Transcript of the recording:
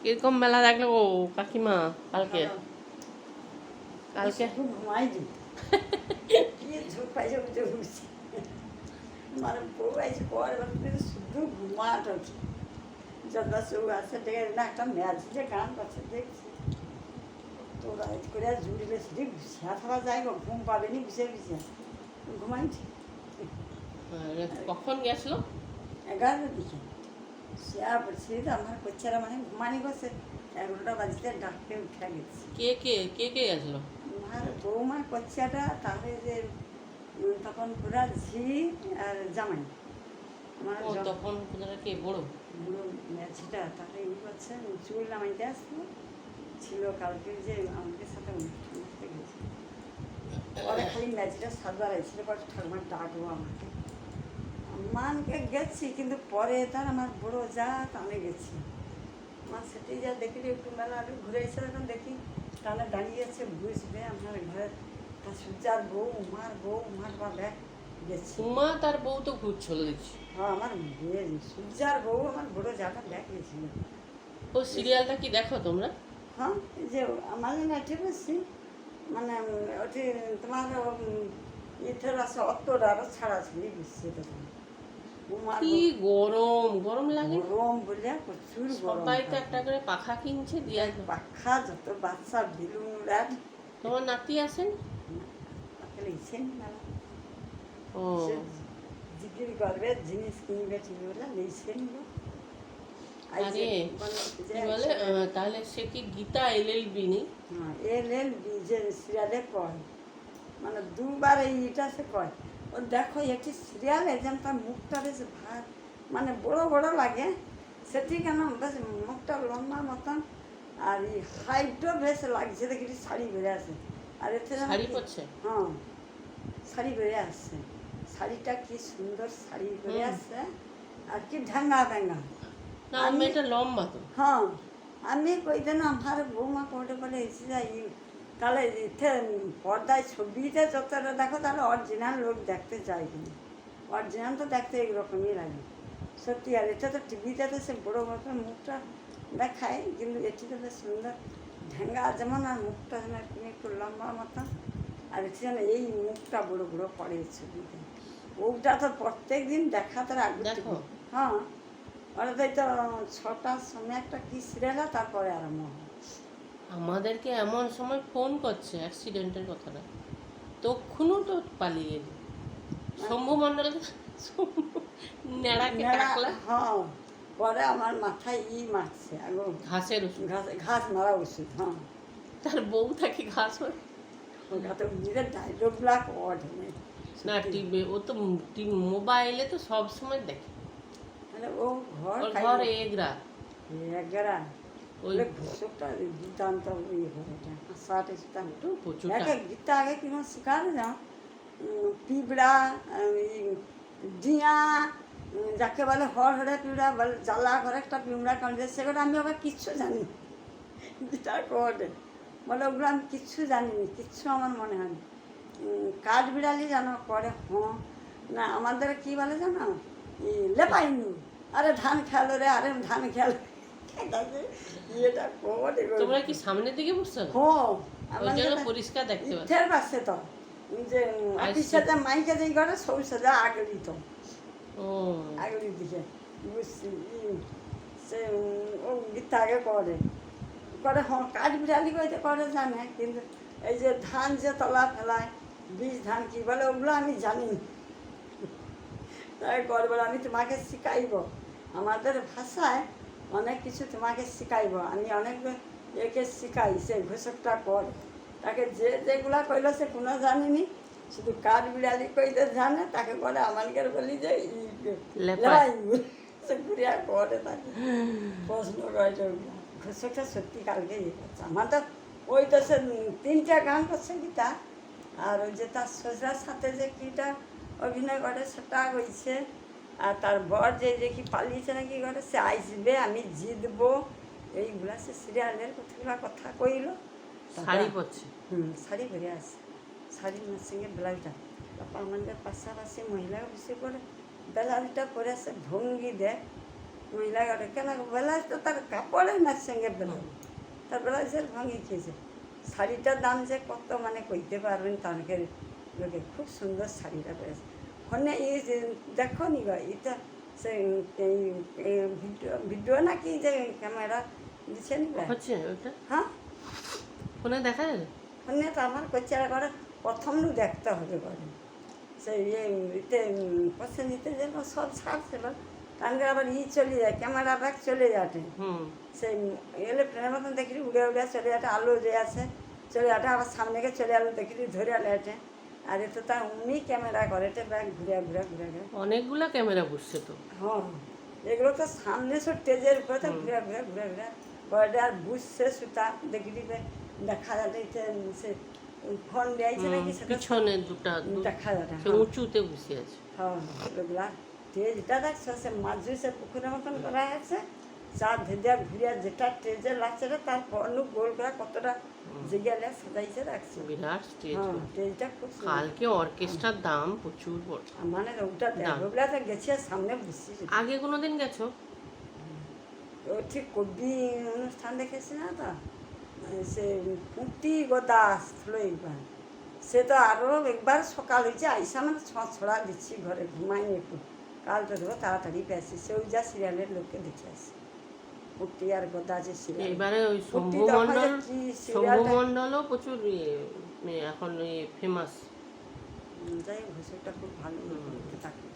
কিরকম মেলা দেখলো ও কাকিমা কালকে? কালকে ঘুমাই দি কি ঝোঁক পাইছে বুঝতে ঘুরছি মানে বউ আইছে পরে শুধু ঘুমাট আছে যত সব আছে দেখে না একটা ম্যাচ যে গান করছে দেখছি তো রাইট করে জুড়িলে সেটি ঘুষিয়া থাকা যায় গো ঘুম পাবেনি ঘুষে ঘুষে ঘুমাইছি কখন গেছিল? 11টার দিকে শিয়া পড়ছি তো আমার বাচ্চারা মানে ঘুমানি গেছে 11টা বাজতে ডাকতে উঠে গেছি কে কে কে কে গেছিল? আমার বৌমার বাচ্চাটা তাহলে যে তখন পুরা ঝি আর জামাই আমার ও তখন আপনারা কে বড়? বুড়ো ম্যাচটা তাহলে ই করছে চুল নামাইতে আসলো ছিল কালকে যে আমাদের সাথে অনুষ্ঠান করতে গেছে পরে খালি ম্যাচটা সাজবার ছিল পরে ঠাকুমার ডাকবো আমাকে মানকে গেছি কিন্তু পরে তার আমার বড় যা টানে গেছি আমার সেটাই যা দেখি একটু মেলা আমি ঘুরে এসে এখন দেখি টানে দাঁড়িয়ে আছে বুঝবে আমার ঘরে তার সূর্যার বউ উমার বা ব্যাগ গেছি উমা তার বউ তো ঘুরছিল দেখছি। হ্যাঁ আমার সূর্যার বউ আমার বড় যাটা ব্যাগ গেছিল ও সিরিয়ালটা কি দেখো তোমরা? হ্যাঁ এই যে আমার নেটে বেশি মানে ওটি তোমার ইথের আছে অতটা আরও ছাড়াছাড়ি বুঝছে তখন কি গরম গরম লাগে। গরম বলে প্রচুর গরম সবাই তো একটা করে পাখা কিনছে দিয়া। পাখা যত বাচ্চা বেলুন উড়ান তোমার নাতি আছেন? লিখছেন মেলা ও জিকির করবে জিনিস কিনবে ঠিক বলে লিখছেন আরে কি বলে তাহলে সে কি গীতা এলএলবি নি? হ্যাঁ এলএলবি যে সিরিয়ালে কয় মানে দুবার এইটা সে কয় ও দেখো একটি সিরিয়ালে যেন তার মুখটা বেশ ভার মানে বড় বড় লাগে সেটি কেন বেশ মুখটা লম্বা মতন আর এই হাইটও বেশ লাগছে দেখি শাড়ি বেড়ে আসে আর এতে শাড়ি পরছে? হ্যাঁ শাড়ি বেড়ে আসছে শাড়িটা কি সুন্দর শাড়ি বেড়ে আসছে আর কি ঢাঙ্গা ঢাঙ্গা না মেয়েটা লম্বা তো। হ্যাঁ আমি কই দেন আমার বৌমা কোটে বলে এসে যাই তাহলে এতে পর্দায় ছবিতে যতটা দেখো তাহলে অরিজিনাল লোক দেখতে চাই কিনা অরিজিনাল তো দেখতে এইরকমই লাগে সত্যি আর এটা তো টিভিতে তো সে বড়ো বড় মুখটা দেখায় কিন্তু এটিতে বেশ সুন্দর ঢেঙ্গা যেমন আর মুখটা যেন একটু লম্বা মতন আর এটি যেন এই মুখটা বড়ো বড়ো পড়ে ছবিতে ওটা তো প্রত্যেক দিন দেখা তার আগে দেখো হ্যাঁ ওরা তো এই তো 6টার সময় একটা কি সিরিয়াল তারপরে আরম্ভ হয় আমাদেরকে এমন সময় ফোন করছে অ্যাক্সিডেন্টের কথাটা তখনও তো পালিয়ে গেল শম্ভু মণ্ডল নেড়াকে ডাকলা। হ্যাঁ পরে আমার মাথায় মারছে এখন ঘাসের ওষুধ ঘাস মারা ওষুধ হ্যাঁ তার বউ থাকে ঘাস ওটা তো নিজের ডায়লগগুলা কড না টিভি ও তো মোবাইলে তো সব সময় দেখে। মানে ও ঘর ঘর এগরা একগারা ওই ঘুষকটা দুর্দান্ত ইয়ে করে এটা সাটে সেটা প্রচুর এক গীতা আগে কিনো শিকারে যাও পিঁপড়া ডিয়া যাকে বলে হড়হড়ে পিঁপড়া বলে জ্বালা করে একটা পিঁপড়া কামড়ে সেগুলো আমি আবার কিচ্ছু জানি গীতা করে বলে ওগুলো আমি কিচ্ছু জানিনি কিচ্ছু আমার মনে হয়নি কাঠ বিড়ালি জানো করে না আমাদের কি বলে জানো লেপাইনি আরে ধান খেলো রে আরে ধান খেলো ইয়েটা করে তোমরা কি সামনের দিকে বসছো? পরিষ্কার দেখতে পাচ্ছ ইটের পাশে তো যে অফিসে মাইকে যেই করে সব সাজা আগলি তো ও আগলি দিকে বুঝছি সে ও গীতা আগে করে কাঠ বিড়ালি কইতে করে জানে কিন্তু এই যে ধান যে তলা ফেলায় বীজ ধান কি বলে ওগুলো আমি জানি তাই করবো আমি তোমাকে শিখাইব আমাদের ভাষায় অনেক কিছু তোমাকে শিখাইব আমি অনেক একে শিখাই সে ঘোষকটা কর তাকে যে যেগুলা কইলো সে কোনো জানিনি শুধু কাঠ বিড়ালি কইতে জানে তাকে বলে আমাকে বলি যে সে ঘুরিয়া করে তাকে প্রশ্ন করে ঘোষকটা সত্যি কালকে ইয়ে করছে আমার তো ওই তো সে 3টা গান করছে গীতা আর ওই যে তার শ্বশুরার সাথে যে কীটা অভিনয় করে সেটা হয়েছে আর তার বর যে কি পালিয়েছে নাকি করে সে আসবে আমি জিতবো এইগুলা সে সিরিয়ালের কতগুলা কথা কইল শাড়ি পরছে শাড়ি পরে আসে শাড়ি সঙ্গে ব্লাউজটা তারপর আমাদের পাশাপাশি মহিলা বসে করে ব্লাউজটা পরে আসে ভঙ্গি দেয় মহিলা ঘরে কেন ব্লাউজ তো তার কাপড়ের না সঙ্গে ব্লাউজ, তার ব্লাউজের ভাঙি খেয়েছে। শাড়িটার দাম যে কত মানে কইতে পারবেন তাকে লোকে, খুব সুন্দর শাড়িটা পেয়েছে। ফোনে এই যে দেখো নি গো এটা সে ভিডিও ভিডিও নাকি যে ক্যামেরা দিচ্ছে নি গো? হচ্ছে ওটা হ্যাঁ ফোনে দেখা যাবে? ফোনে তো আমার কচ্চারা করে প্রথম দেখতে হবে করে সেই ইতে পছন্দিতে যে সব ছাড়ছে বা কারণ আবার চলে যায়, ক্যামেরা ব্যাগ চলে যাটে, হুম। সেই এরোপ্লেনের মতন দেখি উড়ে উড়ে চলে যাটে, আলো যে আছে চলে যাটে, আবার সামনে গিয়ে চলে আলো দেখি ধরে আলে। আর এ তো তা উনি ক্যামেরা করে ব্যাগ ঘুরে ঘুরে ঘুরে ঘুরে। অনেকগুলো ক্যামেরা বসছে তো। হ্যাঁ এগুলো তো সামনে সব স্টেজের উপরে তো ঘুরে ঘুরে ঘুরে ঘুরে বয়টা আর বুঝছে সুতা দেখি দেখা যাচ্ছে সে ফোন দিয়েছে নাকি সেটা পিছনে দুটা দেখা যাবে। সে উঁচুতে বসে আছে। হ্যাঁ ওগুলা স্টেজটা দেখছো সে মাঝে সে পুকুরের মতন করা আছে, চার ধেদিয়া ঘুরিয়া যেটা স্টেজে লাগছে তার অনু গোল করা কতটা জায়গায় সাজাইছে রাখছে। বিরাট স্টেজ। হ্যাঁ স্টেজটা খুব সুন্দর। কালকে অর্কেস্ট্রার দাম প্রচুর বড়। মানে ওটা ওগুলা তো গেছে সামনে বুঝছি। আগে কোনোদিন গেছো? ও ঠিক কবি অনুষ্ঠান দেখেছি না তো, সে পুঁটি গোদা আসলো একবার, সে তো আরও একবার সকাল হয়েছে আইসা মানে ছড়া দিচ্ছি ঘরে ঘুমাইনি একটু, কাল তো দেবো তাড়াতাড়ি পেয়েছি, সে ওই যা সিরিয়ালের লোককে দেখে আসি পুঁটি আর গোদা যে সিরিয়াল। এবারে ওই পুঁটি শম্ভু তখন যে মণ্ডল, কি শম্ভু সিরিয়ালটা মণ্ডলও প্রচুর এখন ফেমাস। যাই ঘুষুরটা খুব ভালো থাকে।